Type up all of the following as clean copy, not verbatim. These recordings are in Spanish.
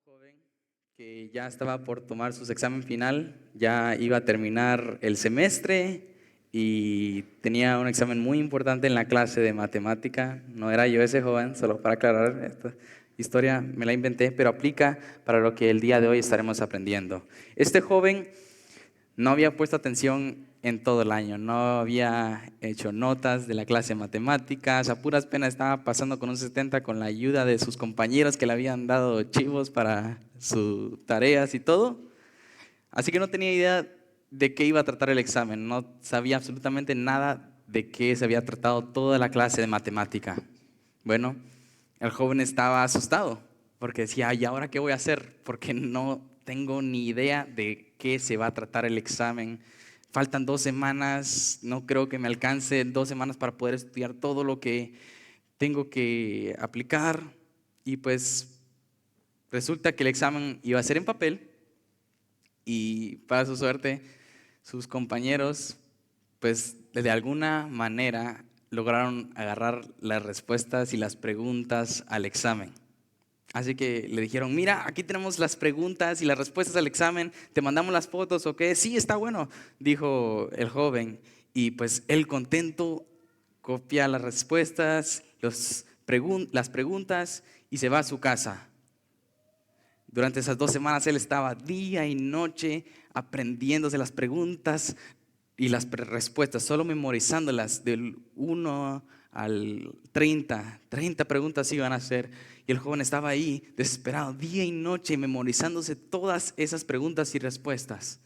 joven que ya estaba por tomar su examen final, ya iba a terminar el semestre y tenía un examen muy importante en la clase de matemática. No era yo ese joven, solo para aclarar, esta historia me la inventé, pero aplica para lo que el día de hoy estaremos aprendiendo. Este joven no había puesto atención en todo el año, no había hecho notas de la clase de matemáticas, a puras penas estaba pasando con un 70 con la ayuda de sus compañeros que le habían dado chivos para sus tareas y todo. Así que no tenía idea de qué iba a tratar el examen, no sabía absolutamente nada de qué se había tratado toda la clase de matemática. Bueno, el joven estaba asustado porque decía, ¿y ahora qué voy a hacer? Porque no tengo ni idea de qué se va a tratar el examen. Faltan 2 semanas, no creo que me alcance 2 semanas para poder estudiar todo lo que tengo que aplicar. Y pues resulta que el examen iba a ser en papel y para su suerte, sus compañeros, pues de alguna manera lograron agarrar las respuestas y las preguntas al examen. Así que le dijeron, mira, aquí tenemos las preguntas y las respuestas al examen, te mandamos las fotos, ¿o qué? Sí, está bueno, dijo el joven. Y pues él contento copia las respuestas, las preguntas y se va a su casa. Durante esas 2 semanas él estaba día y noche aprendiéndose las preguntas y las respuestas, solo memorizándolas del 1 al 30 preguntas iban a hacer. Y el joven estaba ahí desesperado, día y noche, memorizándose todas esas preguntas y respuestas.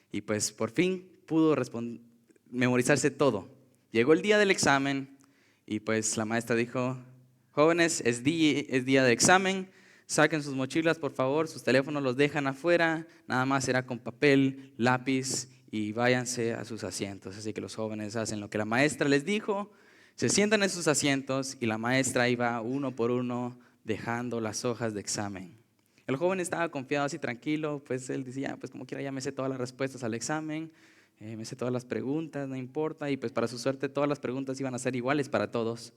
Y pues por fin pudo memorizarse todo. Llegó el día del examen y pues la maestra dijo, jóvenes, es día de examen, saquen sus mochilas por favor, sus teléfonos los dejan afuera, nada más será con papel, lápiz y váyanse a sus asientos. Así que los jóvenes hacen lo que la maestra les dijo, se sientan en sus asientos y la maestra iba uno por uno dejando las hojas de examen. El joven estaba confiado así tranquilo, pues él decía, pues como quiera ya me sé todas las respuestas al examen, me sé todas las preguntas, no importa, y pues para su suerte todas las preguntas iban a ser iguales para todos.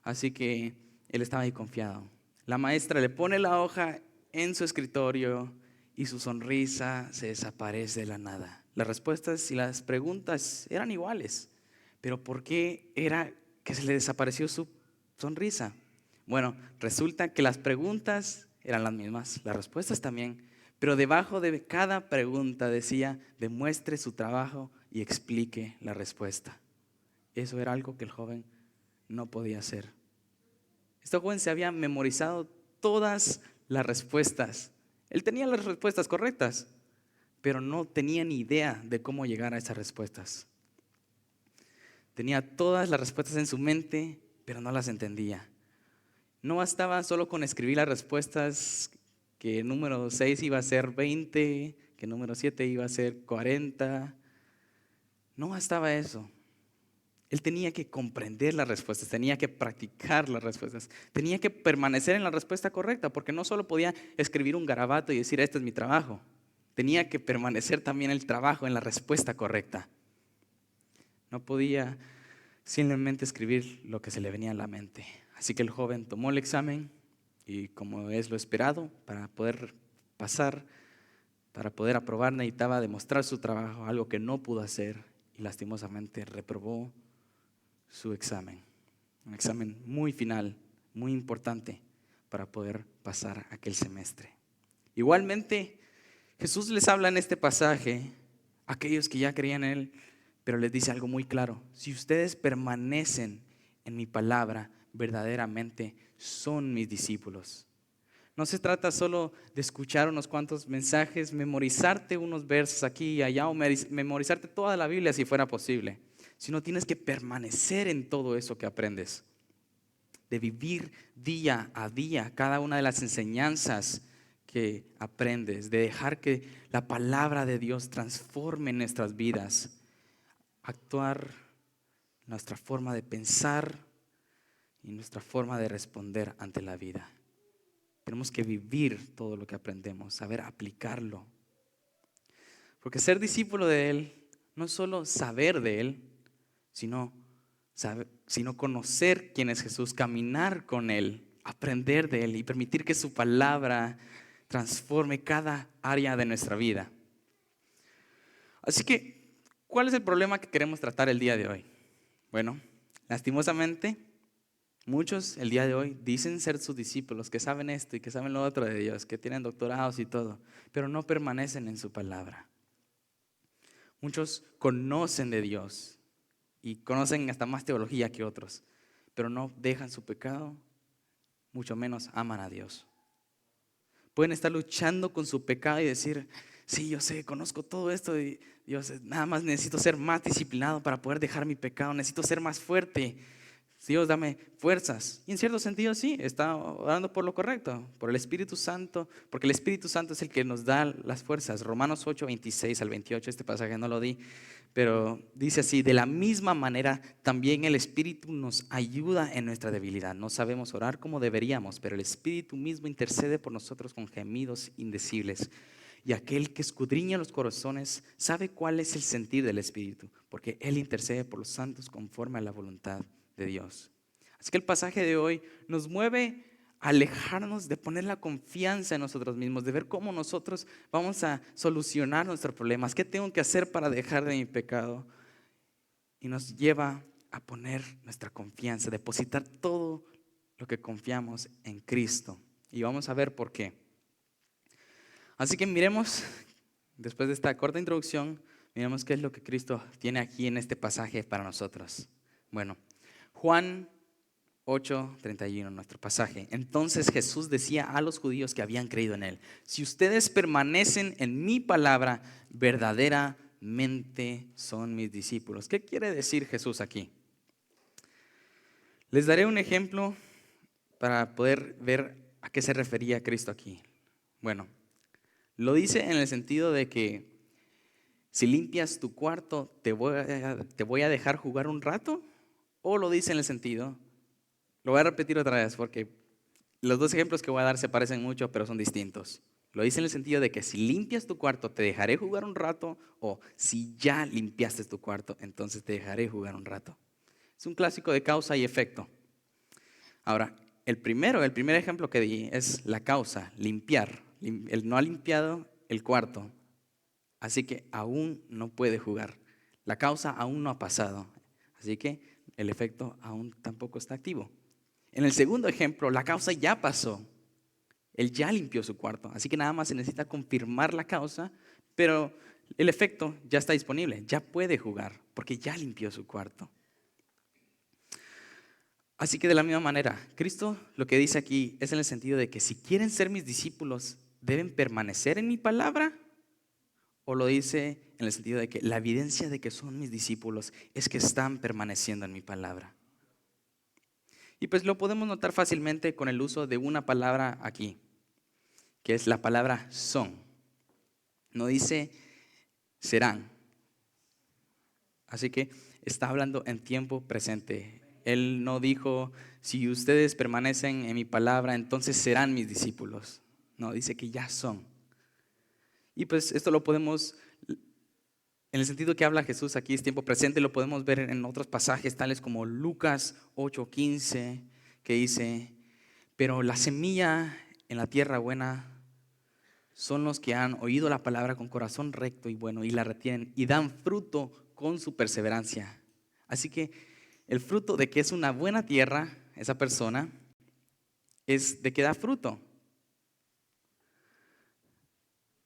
Así que él estaba ahí confiado. La maestra le pone la hoja en su escritorio y su sonrisa se desaparece de la nada. Las respuestas y las preguntas eran iguales, pero ¿por qué era que se le desapareció su sonrisa? Bueno, resulta que las preguntas eran las mismas, las respuestas también, pero debajo de cada pregunta decía, demuestre su trabajo y explique la respuesta. Eso era algo que el joven no podía hacer. Este joven se había memorizado todas las respuestas. Él tenía las respuestas correctas, pero no tenía ni idea de cómo llegar a esas respuestas. Tenía todas las respuestas en su mente, pero no las entendía. No bastaba solo con escribir las respuestas, que número 6 iba a ser 20, que número 7 iba a ser 40. No bastaba eso. Él tenía que comprender las respuestas, tenía que practicar las respuestas, tenía que permanecer en la respuesta correcta, porque no solo podía escribir un garabato y decir, este es mi trabajo. Tenía que permanecer también el trabajo en la respuesta correcta. No podía simplemente escribir lo que se le venía a la mente. Así que el joven tomó el examen y, como es lo esperado, para poder pasar, para poder aprobar, necesitaba demostrar su trabajo, algo que no pudo hacer, y lastimosamente reprobó su examen. Un examen muy final, muy importante para poder pasar aquel semestre. Igualmente, Jesús les habla en este pasaje a aquellos que ya creían en Él, pero les dice algo muy claro: si ustedes permanecen en mi palabra, verdaderamente son mis discípulos. No se trata solo de escuchar unos cuantos mensajes, memorizarte unos versos aquí y allá, o memorizarte toda la Biblia si fuera posible, sino tienes que permanecer en todo eso que aprendes, de vivir día a día cada una de las enseñanzas que aprendes, de dejar que la palabra de Dios transforme nuestras vidas, actuar nuestra forma de pensar y nuestra forma de responder ante la vida. Tenemos que vivir todo lo que aprendemos, saber aplicarlo. Porque ser discípulo de Él no es solo saber de Él, sino conocer quién es Jesús, caminar con Él, aprender de Él y permitir que su palabra transforme cada área de nuestra vida. Así que, ¿cuál es el problema que queremos tratar el día de hoy? Bueno, lastimosamente, muchos el día de hoy dicen ser sus discípulos, que saben esto y que saben lo otro de Dios, que tienen doctorados y todo, pero no permanecen en su palabra. Muchos conocen de Dios y conocen hasta más teología que otros, pero no dejan su pecado, mucho menos aman a Dios. Pueden estar luchando con su pecado y decir, sí, yo sé, conozco todo esto y Dios, nada más necesito ser más disciplinado para poder dejar mi pecado, necesito ser más fuerte. Dios, dame fuerzas. Y en cierto sentido sí, está orando por lo correcto, por el Espíritu Santo, porque el Espíritu Santo es el que nos da las fuerzas. Romanos 8, 26 al 28, este pasaje no lo di, pero dice así: de la misma manera también el Espíritu nos ayuda en nuestra debilidad. No sabemos orar como deberíamos, pero el Espíritu mismo intercede por nosotros con gemidos indecibles. Y aquel que escudriña los corazones sabe cuál es el sentir del Espíritu, porque Él intercede por los santos conforme a la voluntad de Dios. Así que el pasaje de hoy nos mueve a alejarnos de poner la confianza en nosotros mismos, de ver cómo nosotros vamos a solucionar nuestros problemas, qué tengo que hacer para dejar de mi pecado. Y nos lleva a poner nuestra confianza, depositar todo lo que confiamos en Cristo. Y vamos a ver por qué. Así que miremos, después de esta corta introducción, miremos qué es lo que Cristo tiene aquí en este pasaje para nosotros. Bueno, Juan 8:31, nuestro pasaje. Entonces Jesús decía a los judíos que habían creído en Él: si ustedes permanecen en mi palabra, verdaderamente son mis discípulos. ¿Qué quiere decir Jesús aquí? Les daré un ejemplo para poder ver a qué se refería Cristo aquí. Bueno, lo dice en el sentido de que si limpias tu cuarto, ¿te voy a dejar jugar un rato? ¿O lo dice en el sentido? Lo voy a repetir otra vez porque los dos ejemplos que voy a dar se parecen mucho, pero son distintos. Lo dice en el sentido de que si limpias tu cuarto, te dejaré jugar un rato, o si ya limpiaste tu cuarto, entonces te dejaré jugar un rato. Es un clásico de causa y efecto. Ahora, el primer ejemplo que di es la causa, limpiar. Él no ha limpiado el cuarto, así que aún no puede jugar. La causa aún no ha pasado, así que el efecto aún tampoco está activo. En el segundo ejemplo, la causa ya pasó. Él ya limpió su cuarto, así que nada más se necesita confirmar la causa, pero el efecto ya está disponible, ya puede jugar, porque ya limpió su cuarto. Así que de la misma manera, Cristo lo que dice aquí es en el sentido de que si quieren ser mis discípulos, ¿deben permanecer en mi palabra? ¿O lo dice en el sentido de que la evidencia de que son mis discípulos es que están permaneciendo en mi palabra? Y pues lo podemos notar fácilmente con el uso de una palabra aquí, que es la palabra son. No dice serán. Así que está hablando en tiempo presente. Él no dijo, si ustedes permanecen en mi palabra, entonces serán mis discípulos. No, dice que ya son. Y pues esto lo podemos, en el sentido que habla Jesús aquí, es tiempo presente, lo podemos ver en otros pasajes, tales como Lucas 8:15, que dice: pero la semilla en la tierra buena son los que han oído la palabra con corazón recto y bueno y la retienen y dan fruto con su perseverancia. Así que el fruto de que es una buena tierra, esa persona, es de que da fruto.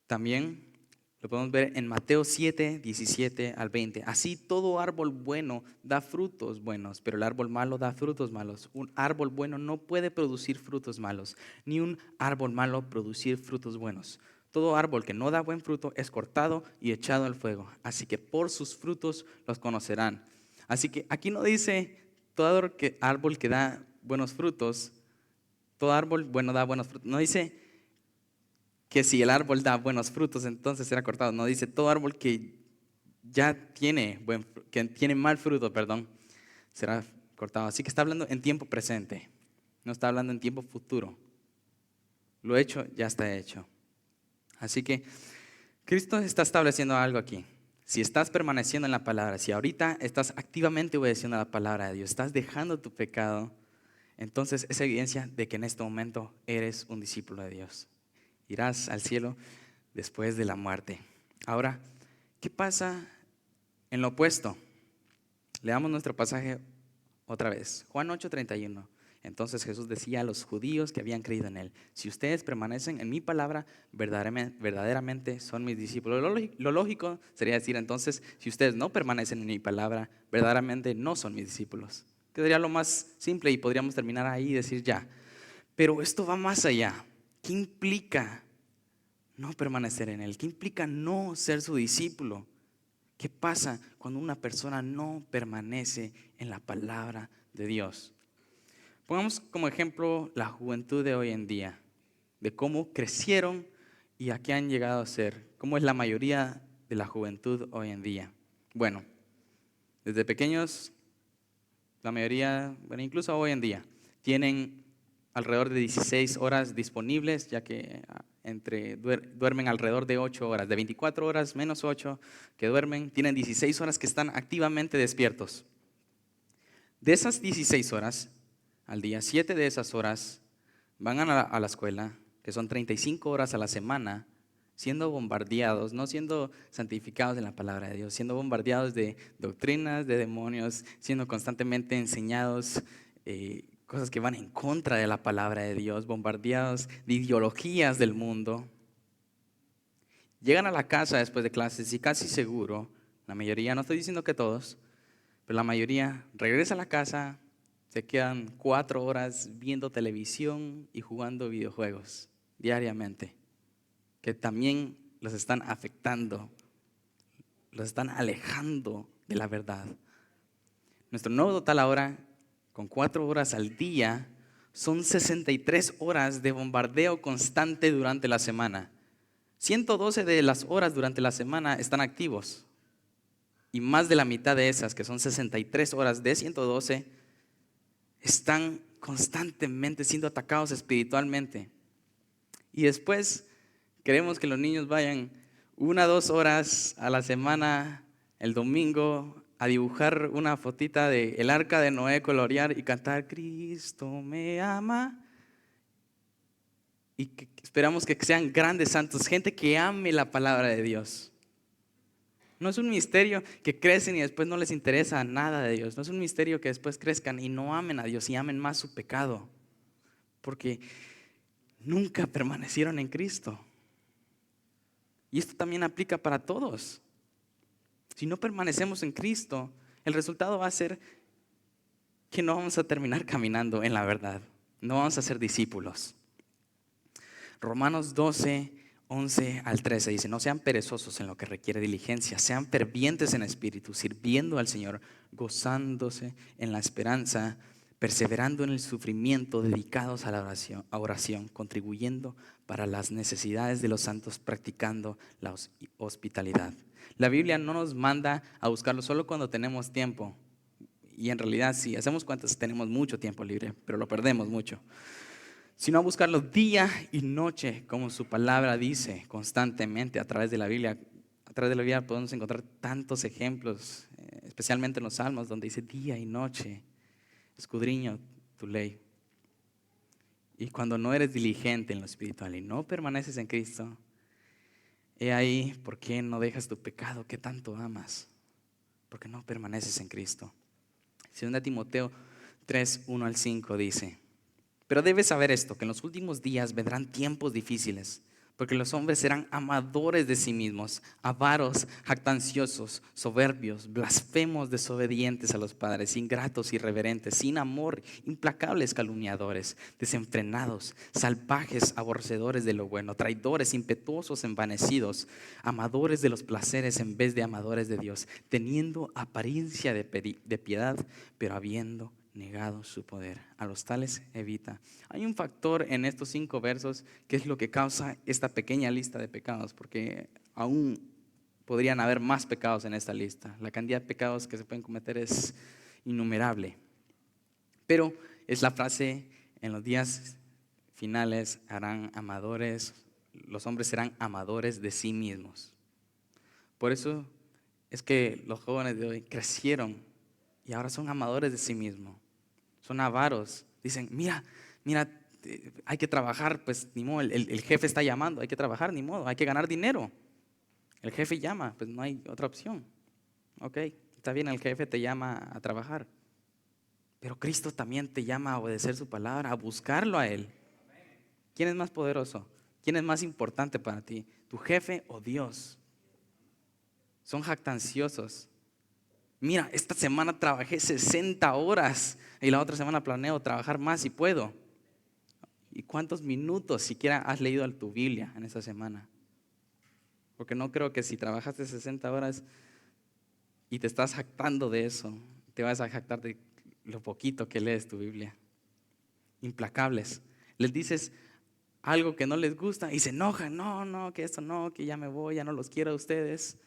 También lo podemos ver en Mateo 7:17-20. Así todo árbol bueno da frutos buenos, pero el árbol malo da frutos malos. Un árbol bueno no puede producir frutos malos, ni un árbol malo producir frutos buenos. Todo árbol que no da buen fruto es cortado y echado al fuego. Así que por sus frutos los conocerán. Así que aquí no dice todo árbol que da buenos frutos, todo árbol bueno da buenos frutos. No dice que si el árbol da buenos frutos, entonces será cortado. No, dice todo árbol que ya tiene que tiene mal fruto, será cortado. Así que está hablando en tiempo presente, no está hablando en tiempo futuro. Lo hecho ya está hecho. Así que Cristo está estableciendo algo aquí. Si estás permaneciendo en la palabra, si ahorita estás activamente obedeciendo a la palabra de Dios, estás dejando tu pecado, entonces es evidencia de que en este momento eres un discípulo de Dios. irás al cielo después de la muerte. Ahora, ¿qué pasa en lo opuesto? Leamos nuestro pasaje otra vez. Juan 8:31. Entonces Jesús decía a los judíos que habían creído en Él: si ustedes permanecen en mi palabra, verdaderamente son mis discípulos. Lo lógico sería decir entonces: si ustedes no permanecen en mi palabra, verdaderamente no son mis discípulos. Que sería lo más simple y podríamos terminar ahí y decir ya. Pero esto va más allá. ¿Qué implica no permanecer en Él? ¿Qué implica no ser su discípulo? ¿Qué pasa cuando una persona no permanece en la palabra de Dios? Pongamos como ejemplo la juventud de hoy en día, de cómo crecieron y a qué han llegado a ser. ¿Cómo es la mayoría de la juventud hoy en día? Bueno, desde pequeños, la mayoría, bueno, incluso hoy en día, tienen alrededor de 16 horas disponibles, ya que duermen alrededor de 8 horas, de 24 horas menos 8 que duermen, tienen 16 horas que están activamente despiertos. De esas 16 horas al día, 7 de esas horas van a la escuela, que son 35 horas a la semana, siendo bombardeados, no siendo santificados en la palabra de Dios, siendo bombardeados de doctrinas, de demonios, siendo constantemente enseñados cosas que van en contra de la palabra de Dios, bombardeados de ideologías del mundo. Llegan a la casa después de clases y casi seguro, la mayoría, no estoy diciendo que todos, pero la mayoría regresa a la casa, se quedan 4 horas viendo televisión y jugando videojuegos diariamente, que también los están afectando, los están alejando de la verdad. Nuestro nuevo total ahora, con 4 horas al día, son 63 horas de bombardeo constante durante la semana. 112 de las horas durante la semana están activos. Y más de la mitad de esas, que son 63 horas de 112, están constantemente siendo atacados espiritualmente. Y después queremos que los niños vayan 1 o 2 horas a la semana, el domingo, a dibujar una fotita del arca de Noé, colorear y cantar Cristo me ama. Y que esperamos que sean grandes santos, gente que ame la palabra de Dios. No es un misterio que crecen y después no les interesa nada de Dios. No es un misterio que después crezcan y no amen a Dios y amen más su pecado. Porque nunca permanecieron en Cristo. Y esto también aplica para todos. Si no permanecemos en Cristo, el resultado va a ser que no vamos a terminar caminando en la verdad. No vamos a ser discípulos. Romanos 12, 11 al 13 dice: no sean perezosos en lo que requiere diligencia, sean fervientes en espíritu, sirviendo al Señor, gozándose en la esperanza, perseverando en el sufrimiento, dedicados a la oración, contribuyendo para las necesidades de los santos, practicando la hospitalidad. La Biblia no nos manda a buscarlo solo cuando tenemos tiempo. Y en realidad, si hacemos cuentas, tenemos mucho tiempo libre, pero lo perdemos mucho. Sino a buscarlo día y noche, como su palabra dice constantemente a través de la Biblia. A través de la Biblia podemos encontrar tantos ejemplos, especialmente en los Salmos, donde dice día y noche, escudriño tu ley. Y cuando no eres diligente en lo espiritual y no permaneces en Cristo, he ahí por qué no dejas tu pecado que tanto amas, porque no permaneces en Cristo. 2 Timoteo 3, 1 al 5 dice: pero debes saber esto, que en los últimos días vendrán tiempos difíciles, porque los hombres serán amadores de sí mismos, avaros, jactanciosos, soberbios, blasfemos, desobedientes a los padres, ingratos, irreverentes, sin amor, implacables, calumniadores, desenfrenados, salvajes, aborrecedores de lo bueno, traidores, impetuosos, envanecidos, amadores de los placeres en vez de amadores de Dios, teniendo apariencia de piedad, pero habiendo negado su poder. A los tales evita. Hay un factor en estos 5 versos que es lo que causa esta pequeña lista de pecados, porque aún podrían haber más pecados en esta lista. La cantidad de pecados que se pueden cometer es innumerable. Pero es la frase: en los días finales harán amadores, los hombres serán amadores de sí mismos. Por eso es que los jóvenes de hoy crecieron y ahora son amadores de sí mismos. Son avaros. Dicen: mira, hay que trabajar, pues ni modo, el jefe está llamando, hay que trabajar, ni modo, hay que ganar dinero. El jefe llama, pues no hay otra opción. Ok, está bien, el jefe te llama a trabajar, pero Cristo también te llama a obedecer su palabra, a buscarlo a Él. ¿Quién es más poderoso? ¿Quién es más importante para ti? ¿Tu jefe o Dios? Son jactanciosos. Mira, esta semana trabajé 60 horas y la otra semana planeo trabajar más si puedo. ¿Y cuántos minutos siquiera has leído tu Biblia en esa semana? Porque no creo que si trabajaste 60 horas y te estás jactando de eso, te vas a jactar de lo poquito que lees tu Biblia. Implacables. Les dices algo que no les gusta y se enojan. No, que esto no, que ya me voy, ya no los quiero a ustedes.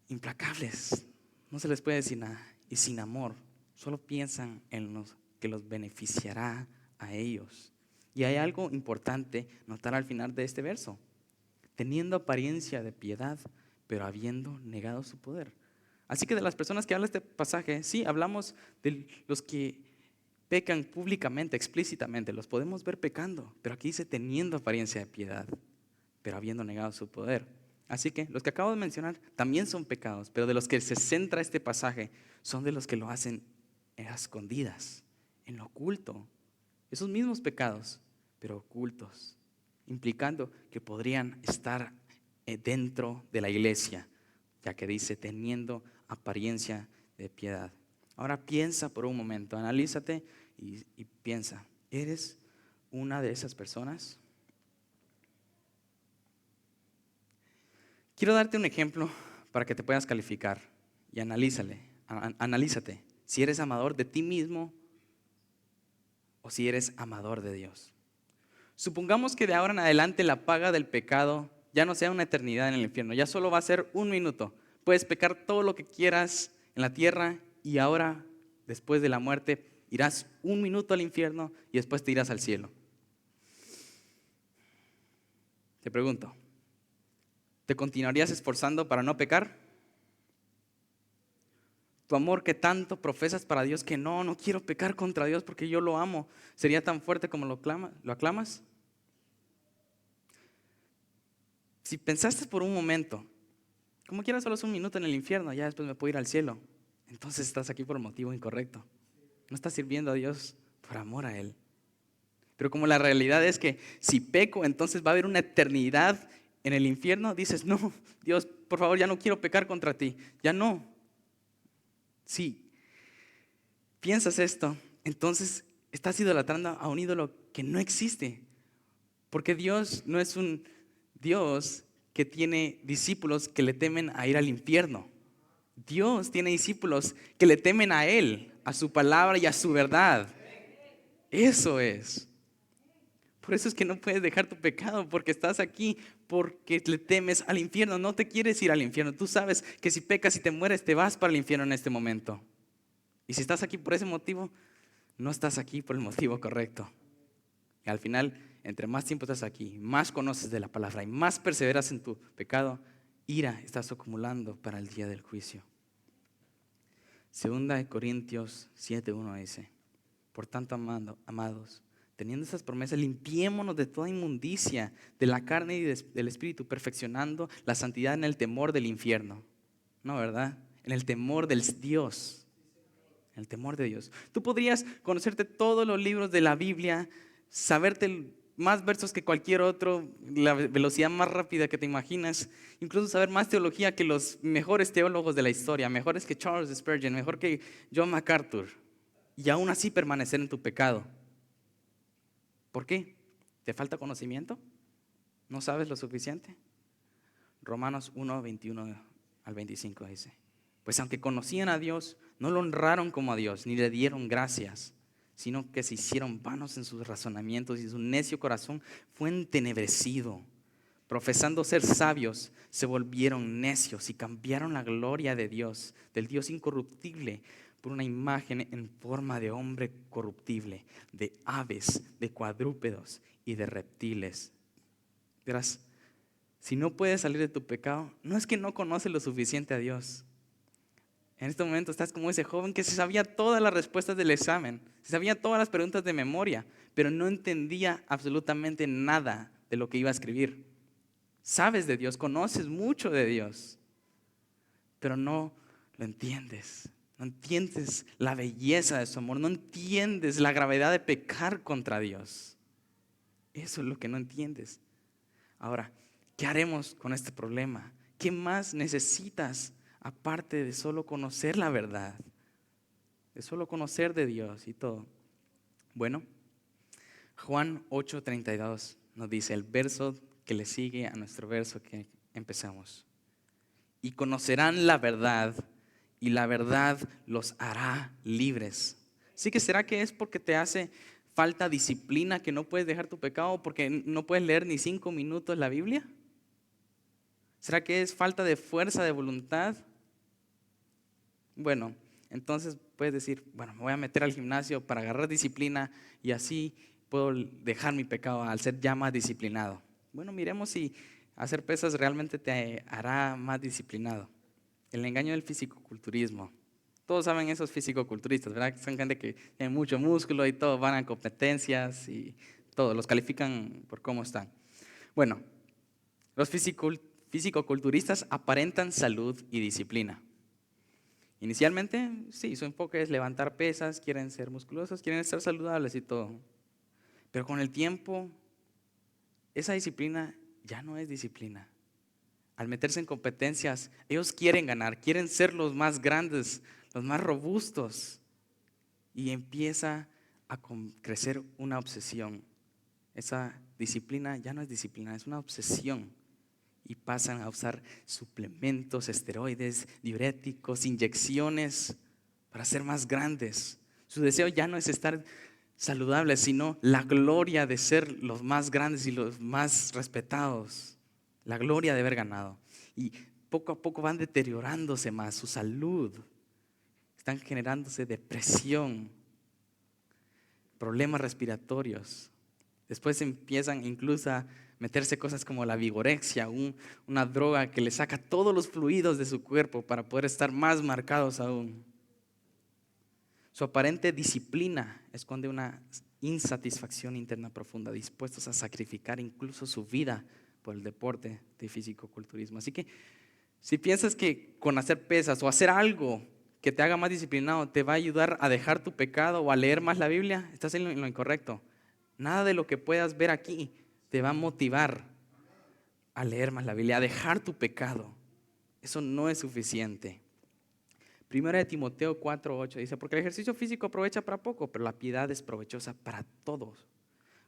Implacables. No se les puede decir nada. Y sin amor, solo piensan en lo que los beneficiará a ellos. Y hay algo importante notar al final de este verso. Teniendo apariencia de piedad, pero habiendo negado su poder. Así que de las personas que habla este pasaje, sí, hablamos de los que pecan públicamente, explícitamente, los podemos ver pecando, pero aquí dice teniendo apariencia de piedad, pero habiendo negado su poder. Así que los que acabo de mencionar también son pecados, pero de los que se centra este pasaje son de los que lo hacen a escondidas, en lo oculto. Esos mismos pecados, pero ocultos, implicando que podrían estar dentro de la iglesia, ya que dice teniendo apariencia de piedad. Ahora piensa por un momento, analízate y piensa, ¿eres una de esas personas? Quiero darte un ejemplo para que te puedas calificar y analízate si eres amador de ti mismo o si eres amador de Dios. Supongamos que de ahora en adelante la paga del pecado ya no sea una eternidad en el infierno, ya solo va a ser un minuto. Puedes pecar todo lo que quieras en la tierra y ahora, después de la muerte, irás un minuto al infierno y después te irás al cielo. Te pregunto, ¿te continuarías esforzando para no pecar? Tu amor que tanto profesas para Dios, que no quiero pecar contra Dios porque yo lo amo, ¿sería tan fuerte como lo aclamas? Si pensaste por un momento, como quieras solo es un minuto en el infierno, ya después me puedo ir al cielo, entonces estás aquí por el motivo incorrecto. No estás sirviendo a Dios por amor a Él. Pero como la realidad es que si peco, entonces va a haber una eternidad en el infierno, dices, no, Dios, por favor, ya no quiero pecar contra ti, ya no. Si piensas esto, entonces estás idolatrando a un ídolo que no existe. Porque Dios no es un Dios que tiene discípulos que le temen a ir al infierno. Dios tiene discípulos que le temen a Él, a su palabra y a su verdad. Eso es. Por eso es que no puedes dejar tu pecado, porque estás aquí porque le temes al infierno. No te quieres ir al infierno. Tú sabes que si pecas y te mueres, te vas para el infierno en este momento. Y si estás aquí por ese motivo, no estás aquí por el motivo correcto. Y al final, entre más tiempo estás aquí, más conoces de la palabra y más perseveras en tu pecado, ira estás acumulando para el día del juicio. Segunda de Corintios 7:1 dice, por tanto, amados, teniendo estas promesas, limpiémonos de toda inmundicia de la carne y del espíritu, perfeccionando la santidad en el temor del infierno. No, ¿verdad? En el temor del Dios. En el temor de Dios. Tú podrías conocerte todos los libros de la Biblia, saberte más versos que cualquier otro, la velocidad más rápida que te imaginas, incluso saber más teología que los mejores teólogos de la historia, mejores que Charles Spurgeon, mejor que John MacArthur, y aún así permanecer en tu pecado. ¿Por qué? ¿Te falta conocimiento? ¿No sabes lo suficiente? Romanos 1:21-25 dice, pues aunque conocían a Dios, no lo honraron como a Dios, ni le dieron gracias, sino que se hicieron vanos en sus razonamientos y su necio corazón fue entenebrecido. Profesando ser sabios, se volvieron necios y cambiaron la gloria de Dios, del Dios incorruptible, por una imagen en forma de hombre corruptible, de aves, de cuadrúpedos y de reptiles. Verás, si no puedes salir de tu pecado, no es que no conoces lo suficiente a Dios, En este momento estás como ese joven que se sabía todas las respuestas del examen, se sabía todas las preguntas de memoria, pero no entendía absolutamente nada de lo que iba a escribir. Sabes de Dios, conoces mucho de Dios, pero no lo entiendes. No entiendes la belleza de su amor, no entiendes la gravedad de pecar contra Dios. Eso es lo que no entiendes. Ahora, ¿qué haremos con este problema? ¿Qué más necesitas aparte de solo conocer la verdad? De solo conocer de Dios y todo. Bueno, Juan 8:32 nos dice el verso que le sigue a nuestro verso que empezamos. Y conocerán la verdad, y la verdad los hará libres. Así que ¿será que es porque te hace falta disciplina que no puedes dejar tu pecado, porque no puedes leer ni 5 minutos la Biblia? ¿Será que es falta de fuerza de voluntad? Bueno, entonces puedes decir, bueno, me voy a meter al gimnasio para agarrar disciplina y así puedo dejar mi pecado al ser ya más disciplinado. Bueno, miremos si hacer pesas realmente te hará más disciplinado. El engaño del fisicoculturismo. Todos saben esos fisicoculturistas, ¿verdad? Son gente que tiene mucho músculo y todo, van a competencias y todo, los califican por cómo están. Bueno, los fisicoculturistas aparentan salud y disciplina. Inicialmente, sí, su enfoque es levantar pesas, quieren ser musculosos, quieren estar saludables y todo. Pero con el tiempo, esa disciplina ya no es disciplina. Al meterse en competencias, ellos quieren ganar, quieren ser los más grandes, los más robustos. Y empieza a crecer una obsesión. Esa disciplina ya no es disciplina, es una obsesión. Y pasan a usar suplementos, esteroides, diuréticos, inyecciones para ser más grandes. Su deseo ya no es estar saludables, sino la gloria de ser los más grandes y los más respetados. La gloria de haber ganado. Y poco a poco van deteriorándose más su salud. Están generándose depresión, problemas respiratorios. Después empiezan incluso a meterse cosas como la vigorexia, una droga que le saca todos los fluidos de su cuerpo para poder estar más marcados aún. Su aparente disciplina esconde una insatisfacción interna profunda, dispuestos a sacrificar incluso su vida por el deporte de fisicoculturismo. Así que si piensas que con hacer pesas o hacer algo que te haga más disciplinado te va a ayudar a dejar tu pecado o a leer más la Biblia, estás en lo incorrecto. Nada de lo que puedas ver aquí te va a motivar a leer más la Biblia, a dejar tu pecado. Eso no es suficiente. Primera de Timoteo 4:8 dice, porque el ejercicio físico aprovecha para poco, pero la piedad es provechosa para todos,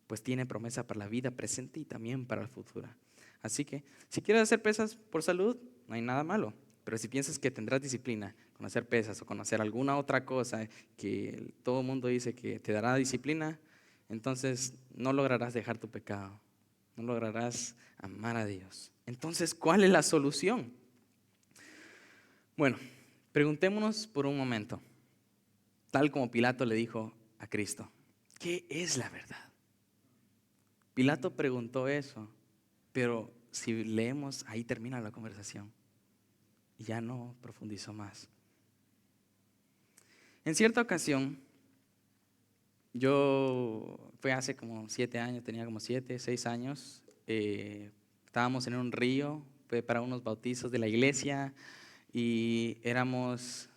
pues tiene promesa para la vida presente y también para la futura. Así que, si quieres hacer pesas por salud, no hay nada malo. Pero si piensas que tendrás disciplina con hacer pesas o con hacer alguna otra cosa que todo el mundo dice que te dará disciplina, entonces no lograrás dejar tu pecado, no lograrás amar a Dios. Entonces, ¿cuál es la solución? Bueno, preguntémonos por un momento, tal como Pilato le dijo a Cristo, ¿qué es la verdad? Pilato preguntó eso, pero si leemos, ahí termina la conversación y ya no profundizó más. En cierta ocasión, fue hace como 7 años, tenía como 7, 6 años, estábamos en un río, fue para unos bautizos de la iglesia y éramos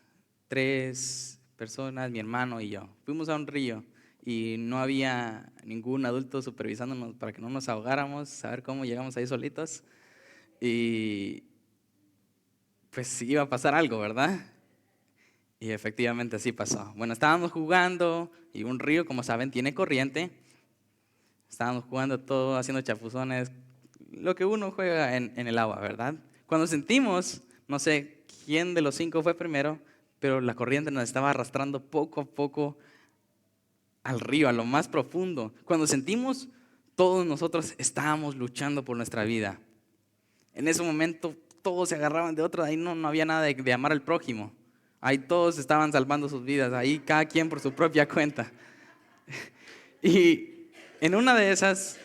3 personas, mi hermano y yo. Fuimos a un río y no había ningún adulto supervisándonos para que no nos ahogáramos, a ver cómo llegamos ahí solitos. Y pues iba a pasar algo, ¿verdad? Y efectivamente así pasó. Bueno, estábamos jugando y un río, como saben, tiene corriente. Estábamos jugando todo, haciendo chapuzones, lo que uno juega en el agua, ¿verdad? Cuando sentimos, no sé quién de los 5 fue primero, pero la corriente nos estaba arrastrando poco a poco al río, a lo más profundo. Cuando sentimos, todos nosotros estábamos luchando por nuestra vida. En ese momento todos se agarraban de otro, ahí no había nada de amar al prójimo. Ahí todos estaban salvando sus vidas, ahí cada quien por su propia cuenta. Y en una de esas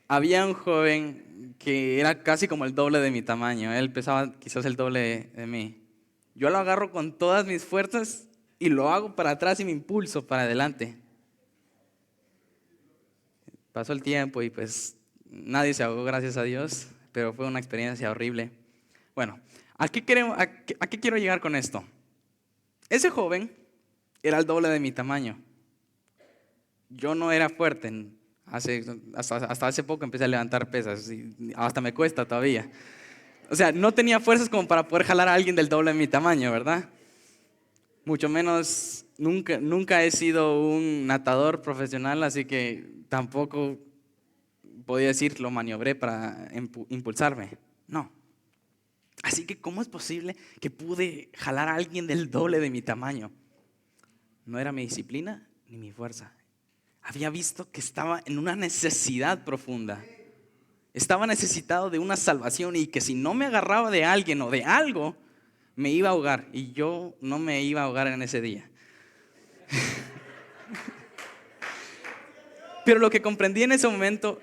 había un joven que era casi como el doble de mi tamaño. Él pesaba quizás el doble de mí. Yo lo agarro con todas mis fuerzas y lo hago para atrás y me impulso para adelante. Pasó el tiempo y pues nadie se ahogó, gracias a Dios, pero fue una experiencia horrible. Bueno, ¿a qué quiero llegar con esto? Ese joven era el doble de mi tamaño. Yo no era fuerte. Hasta hace poco empecé a levantar pesas y hasta me cuesta todavía. O sea, no tenía fuerzas como para poder jalar a alguien del doble de mi tamaño, ¿verdad? Mucho menos, nunca he sido un natador profesional, así que tampoco podía decir lo maniobré para impulsarme. No. Así que, ¿cómo es posible que pude jalar a alguien del doble de mi tamaño? No era mi disciplina ni mi fuerza. Había visto que estaba en una necesidad profunda. Estaba necesitado de una salvación y que si no me agarraba de alguien o de algo, me iba a ahogar. Y yo no me iba a ahogar en ese día. Pero lo que comprendí en ese momento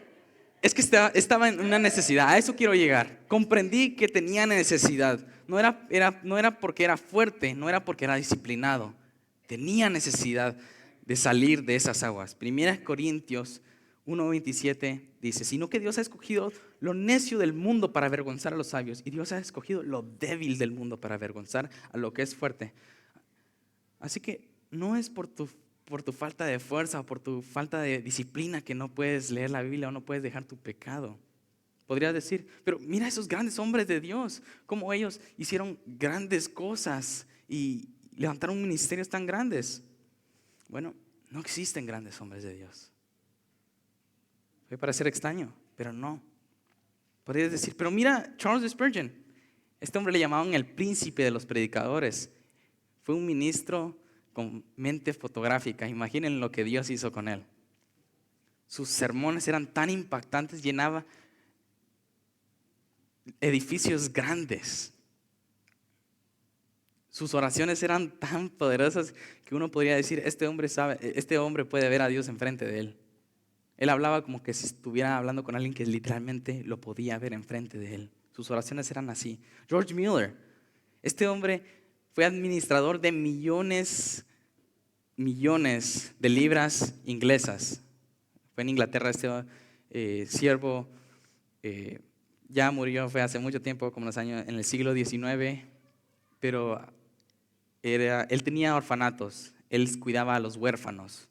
es que estaba en una necesidad. A eso quiero llegar. Comprendí que tenía necesidad. No era porque era fuerte, no era porque era disciplinado. Tenía necesidad de salir de esas aguas. 1 Corintios 1:27 dice: sino que Dios ha escogido lo necio del mundo para avergonzar a los sabios, y Dios ha escogido lo débil del mundo para avergonzar a lo que es fuerte. Así que no es por tu falta de fuerza o por tu falta de disciplina que no puedes leer la Biblia o no puedes dejar tu pecado. Podrías decir, pero mira esos grandes hombres de Dios, cómo ellos hicieron grandes cosas y levantaron ministerios tan grandes. Bueno, no existen grandes hombres de Dios. Puede parecer extraño, pero no. Podrías decir, pero mira Charles Spurgeon. Este hombre le llamaban el príncipe de los predicadores. Fue un ministro con mente fotográfica. Imaginen lo que Dios hizo con él. Sus sermones eran tan impactantes, llenaba edificios grandes. Sus oraciones eran tan poderosas que uno podría decir, este hombre puede ver a Dios enfrente de él. Él hablaba como que si estuviera hablando con alguien que literalmente lo podía ver enfrente de él. Sus oraciones eran así. George Mueller, este hombre fue administrador de millones de libras inglesas. Fue en Inglaterra este siervo, ya murió, fue hace mucho tiempo, como en el siglo XIX, pero él tenía orfanatos, él cuidaba a los huérfanos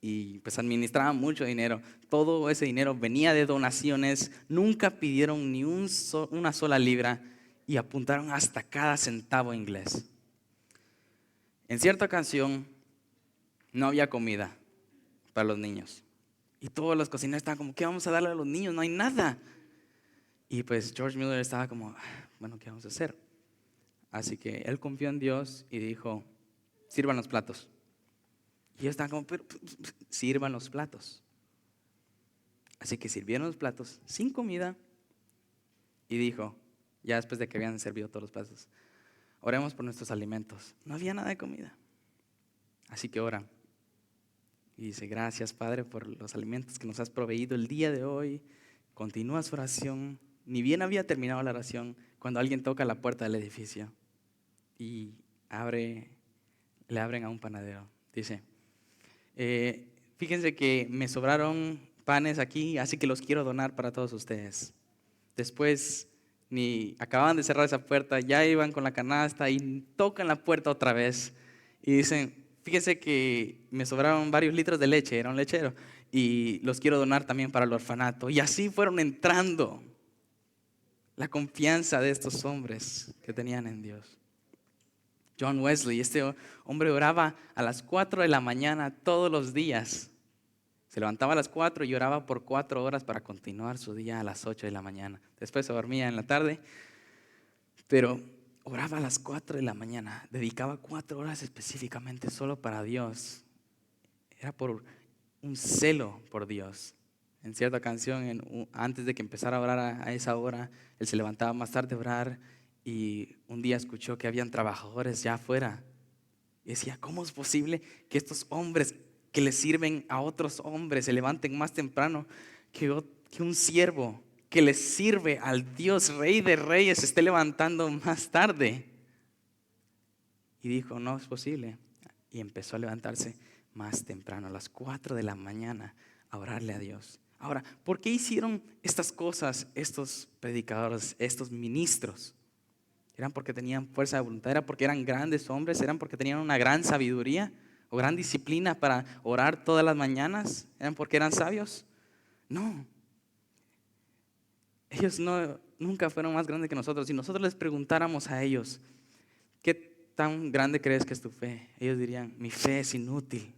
y pues administraba mucho dinero. Todo ese dinero venía de donaciones, nunca pidieron ni una sola libra y apuntaron hasta cada centavo inglés. En cierta ocasión no había comida para los niños y todos los cocineros estaban como, ¿qué vamos a darle a los niños? No hay nada. Y pues George Mueller estaba como, bueno, ¿qué vamos a hacer? Así que él confió en Dios y dijo, sirvan los platos. Y ellos estaban como, pero sirvan los platos. Así que sirvieron los platos sin comida y dijo, ya después de que habían servido todos los platos, oremos por nuestros alimentos. No había nada de comida. Así que ora. Y dice, gracias Padre por los alimentos que nos has proveído el día de hoy. Continúa su oración. Ni bien había terminado la oración cuando alguien toca la puerta del edificio y le abren a un panadero. Dice, fíjense que me sobraron panes aquí, así que los quiero donar para todos ustedes. Después ni acababan de cerrar esa puerta, ya iban con la canasta y tocan la puerta otra vez y dicen, fíjense que me sobraron varios litros de leche, era un lechero, y los quiero donar también para el orfanato. Y así fueron entrando la confianza de estos hombres que tenían en Dios. John Wesley, este hombre oraba a las 4 de la mañana todos los días. Se levantaba a las 4 y oraba por 4 horas para continuar su día a las 8 de la mañana. Después se dormía en la tarde, pero oraba a las 4 de la mañana. Dedicaba 4 horas específicamente solo para Dios. Era por un celo por Dios. En cierta canción, antes de que empezara a orar a esa hora, él se levantaba más tarde a orar y un día escuchó que habían trabajadores ya afuera. Y decía, ¿cómo es posible que estos hombres que le sirven a otros hombres se levanten más temprano que un siervo que le sirve al Dios Rey de Reyes se esté levantando más tarde? y dijo, no es posible. Y empezó a levantarse más temprano, a las 4 de la mañana, a orarle a Dios. Ahora, ¿por qué hicieron estas cosas estos predicadores, estos ministros? ¿Eran porque tenían fuerza de voluntad? ¿Era porque eran grandes hombres? ¿Eran porque tenían una gran sabiduría o gran disciplina para orar todas las mañanas? ¿Eran porque eran sabios? No. Ellos nunca fueron más grandes que nosotros. Si nosotros les preguntáramos a ellos, ¿qué tan grande crees que es tu fe? Ellos dirían, mi fe es inútil.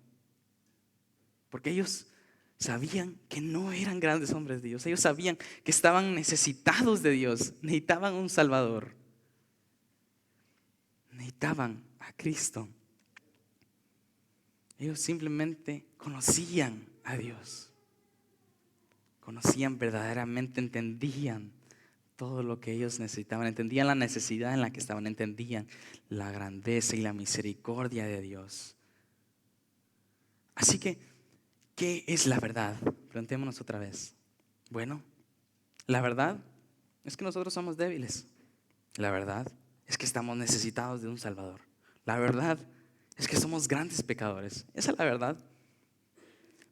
Porque ellos sabían que no eran grandes hombres de Dios. Ellos sabían que estaban necesitados de Dios. Necesitaban un Salvador. Necesitaban a Cristo. Ellos simplemente conocían a Dios. Conocían verdaderamente, entendían todo lo que ellos necesitaban. Entendían la necesidad en la que estaban. Entendían la grandeza y la misericordia de Dios. Así que, ¿qué es la verdad? Preguntémonos otra vez. Bueno, la verdad es que nosotros somos débiles. La verdad es que estamos necesitados de un Salvador. La verdad es que somos grandes pecadores. Esa es la verdad.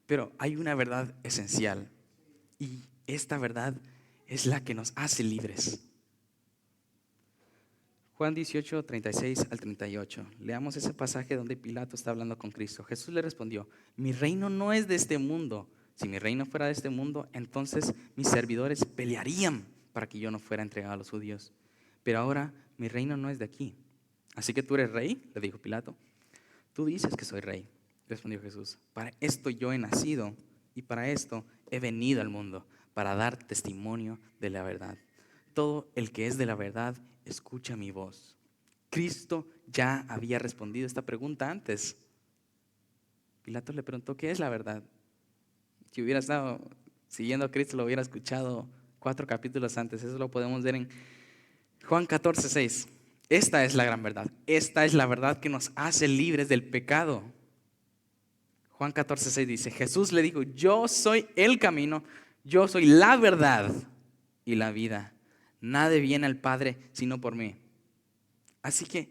Pero hay una verdad esencial. Y esta verdad es la que nos hace libres. Juan 18, 36 al 38. Leamos ese pasaje donde Pilato está hablando con Cristo. Jesús le respondió, mi reino no es de este mundo. Si mi reino fuera de este mundo, entonces mis servidores pelearían para que yo no fuera entregado a los judíos. Pero ahora mi reino no es de aquí. Así que tú eres rey, le dijo Pilato. Tú dices que soy rey, respondió Jesús. Para esto yo he nacido y para esto he venido al mundo, para dar testimonio de la verdad. Todo el que es de la verdad escucha mi voz. Cristo ya había respondido esta pregunta antes. Pilato le preguntó, ¿qué es la verdad? Si hubiera estado siguiendo a Cristo, lo hubiera escuchado 4 capítulos antes. Eso lo podemos ver en Juan 14, 6. Esta es la gran verdad. Esta es la verdad que nos hace libres del pecado. Juan 14, 6 dice, Jesús le dijo, yo soy el camino, yo soy la verdad y la vida. Nadie viene al Padre sino por mí. Así que,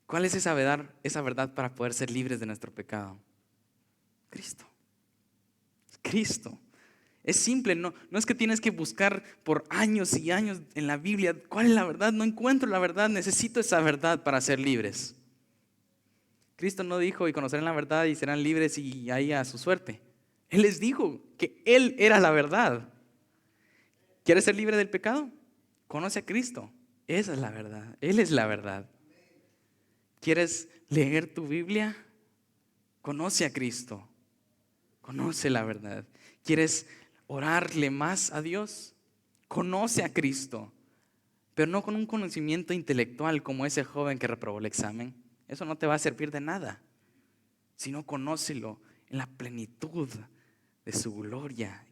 ¿cuál es esa verdad para poder ser libres de nuestro pecado? Cristo. Cristo. Es simple, no es que tienes que buscar por años y años en la Biblia. ¿Cuál es la verdad? No encuentro la verdad, necesito esa verdad para ser libres. Cristo no dijo, y conocerán la verdad y serán libres y ahí a su suerte. Él les dijo que Él era la verdad. ¿Quieres ser libre del pecado? Conoce a Cristo. Esa es la verdad. Él es la verdad. ¿Quieres leer tu Biblia? Conoce a Cristo. Conoce la verdad. ¿Quieres orarle más a Dios? Conoce a Cristo. Pero no con un conocimiento intelectual como ese joven que reprobó el examen. Eso no te va a servir de nada. Sino conócelo en la plenitud de su gloria,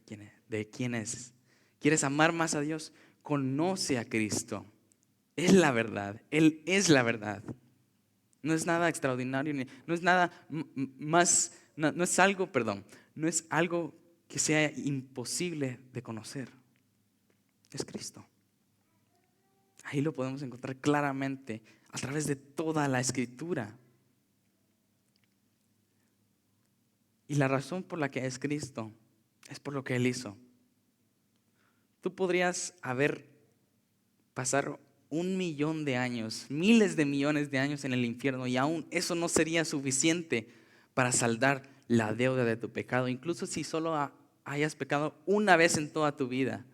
de quién es. ¿Quieres amar más a Dios? Conoce a Cristo. Es la verdad. Él es la verdad. No es nada extraordinario, no es nada más, no es algo, no es algo que sea imposible de conocer. Es Cristo. Ahí lo podemos encontrar claramente a través de toda la Escritura. Y la razón por la que es Cristo es por lo que Él hizo. Tú podrías pasar 1.000.000 de años, miles de millones de años en el infierno y aún eso no sería suficiente para saldar la deuda de tu pecado. Incluso si solo hayas pecado una vez en toda tu vida,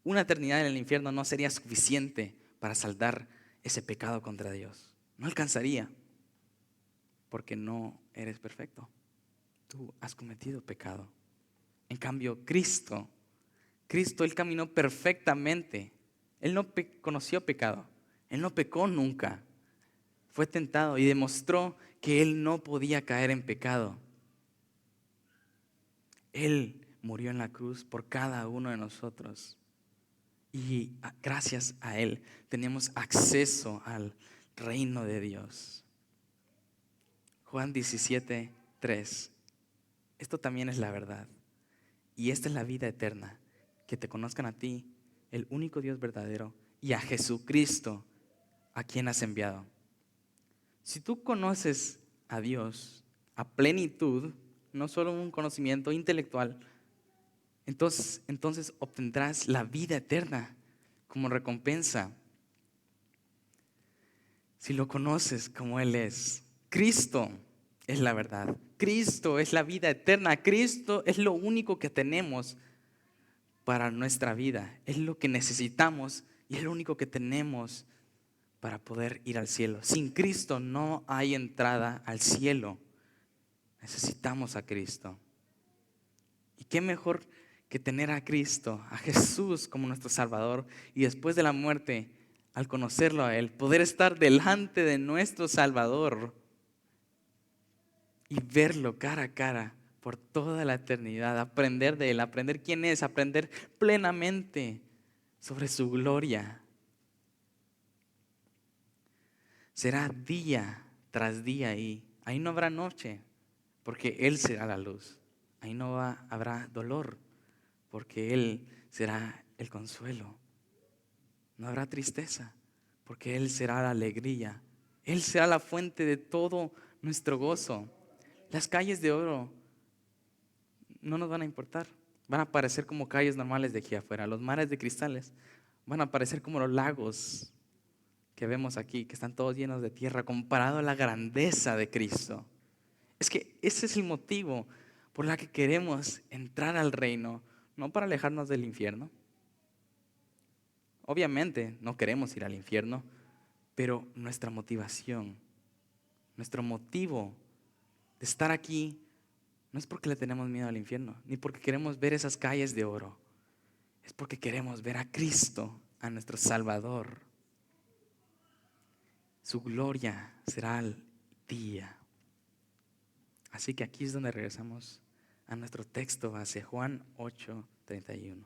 una eternidad en el infierno no sería suficiente para saldar ese pecado contra Dios. No alcanzaría, porque no eres perfecto. Tú has cometido pecado. En cambio, Cristo, Él caminó perfectamente. Él no conoció pecado. Él no pecó nunca. Fue tentado y demostró que Él no podía caer en pecado. Él murió en la cruz por cada uno de nosotros. Y gracias a Él tenemos acceso al reino de Dios. Juan 17, 3. Esto también es la verdad. Y esta es la vida eterna, que te conozcan a ti, el único Dios verdadero, y a Jesucristo, a quien has enviado. Si tú conoces a Dios a plenitud, no solo un conocimiento intelectual, entonces obtendrás la vida eterna como recompensa. Si lo conoces como Él es, Cristo es la verdad, Cristo es la vida eterna, Cristo es lo único que tenemos para nuestra vida, es lo que necesitamos y es lo único que tenemos para poder ir al cielo. Sin Cristo no hay entrada al cielo. Necesitamos a Cristo. ¿Y qué mejor que tener a Cristo, a Jesús como nuestro Salvador, y después de la muerte, al conocerlo a Él, poder estar delante de nuestro Salvador y verlo cara a cara por toda la eternidad, aprender de Él, aprender quién es, aprender plenamente sobre su gloria? Será día tras día ahí. Ahí no habrá noche, porque Él será la luz. Ahí no habrá dolor, porque Él será el consuelo. No habrá tristeza, porque Él será la alegría. Él será la fuente de todo nuestro gozo. Las calles de oro no nos van a importar. Van a parecer como calles normales de aquí afuera. Los mares de cristales van a parecer como los lagos que vemos aquí, que están todos llenos de tierra, comparado a la grandeza de Cristo. Es que ese es el motivo por la que queremos entrar al reino, no para alejarnos del infierno. Obviamente no queremos ir al infierno, pero nuestra motivación, nuestro motivo de estar aquí no es porque le tenemos miedo al infierno, ni porque queremos ver esas calles de oro. Es porque queremos ver a Cristo, a nuestro Salvador. Su gloria será el día. Así que aquí es donde regresamos a nuestro texto base, Juan 8:31.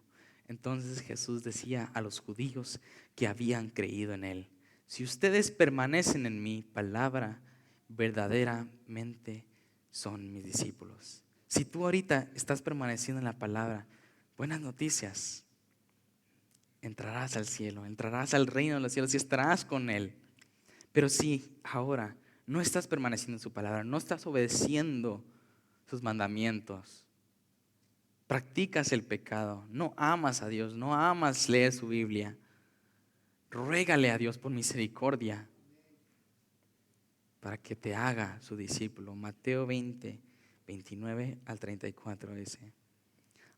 Entonces Jesús decía a los judíos que habían creído en Él: si ustedes permanecen en mi palabra, verdaderamente son mis discípulos. Si tú ahorita estás permaneciendo en la palabra, buenas noticias. Entrarás al cielo, entrarás al reino de los cielos y estarás con Él. Pero si ahora no estás permaneciendo en su palabra, no estás obedeciendo sus mandamientos, practicas el pecado, no amas a Dios, no amas leer su Biblia, ruégale a Dios por misericordia para que te haga su discípulo. Mateo 20:29-34 dice: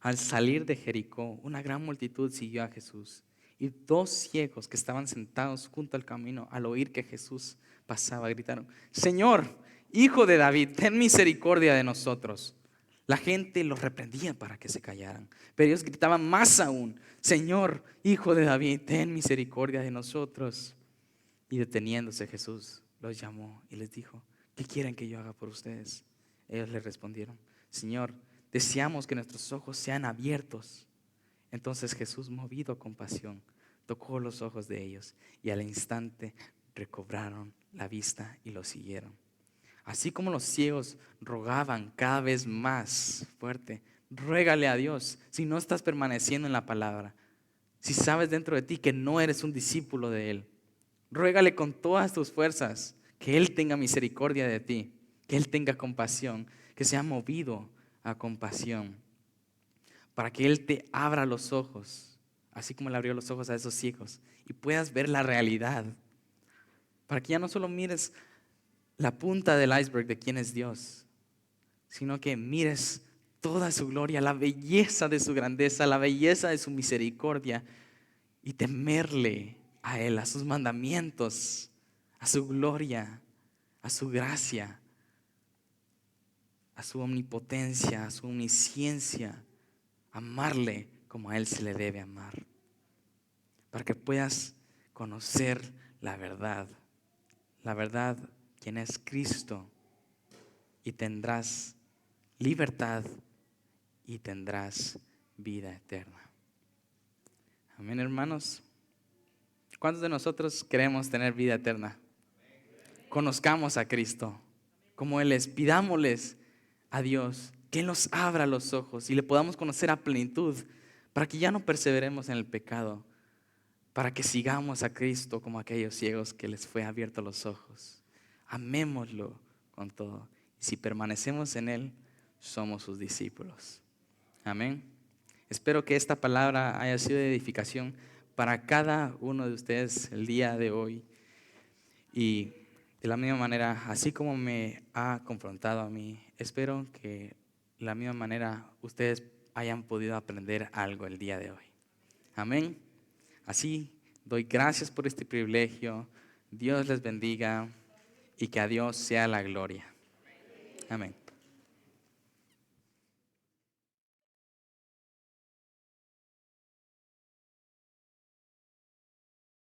al salir de Jericó, una gran multitud siguió a Jesús, y dos ciegos que estaban sentados junto al camino, al oír que Jesús pasaba, gritaron: Señor, Hijo de David, ten misericordia de nosotros. La gente los reprendía para que se callaran, pero ellos gritaban más aún: Señor, Hijo de David, ten misericordia de nosotros. Y deteniéndose Jesús los llamó y les dijo: ¿qué quieren que yo haga por ustedes? Ellos le respondieron: Señor, deseamos que nuestros ojos sean abiertos. Entonces Jesús, movido a compasión, tocó los ojos de ellos, y al instante recobraron la vista y lo siguieron. Así como los ciegos rogaban cada vez más fuerte: ruégale a Dios si no estás permaneciendo en la palabra, si sabes dentro de ti que no eres un discípulo de Él. Ruégale con todas tus fuerzas que Él tenga misericordia de ti, que Él tenga compasión, que sea movido a compasión, para que Él te abra los ojos, así como le abrió los ojos a esos ciegos, y puedas ver la realidad, para que ya no solo mires la punta del iceberg de quién es Dios, sino que mires toda su gloria, la belleza de su grandeza, la belleza de su misericordia, y temerle a Él, a sus mandamientos, a su gloria, a su gracia, a su omnipotencia, a su omnisciencia. Amarle como a Él se le debe amar, para que puedas conocer la verdad, quien es Cristo, y tendrás libertad y tendrás vida eterna. Amén, hermanos. ¿Cuántos de nosotros queremos tener vida eterna? Conozcamos a Cristo como Él es. Pidámosles a Dios que Él nos abra los ojos y le podamos conocer a plenitud, para que ya no perseveremos en el pecado, para que sigamos a Cristo como aquellos ciegos que les fue abierto los ojos. Amémoslo con todo. Y si permanecemos en Él, somos sus discípulos. Amén. Espero que esta palabra haya sido de edificación para cada uno de ustedes el día de hoy. Y de la misma manera, así como me ha confrontado a mí, espero que de la misma manera ustedes hayan podido aprender algo el día de hoy. Amén. Así doy gracias por este privilegio. Dios les bendiga y que a Dios sea la gloria. Amén.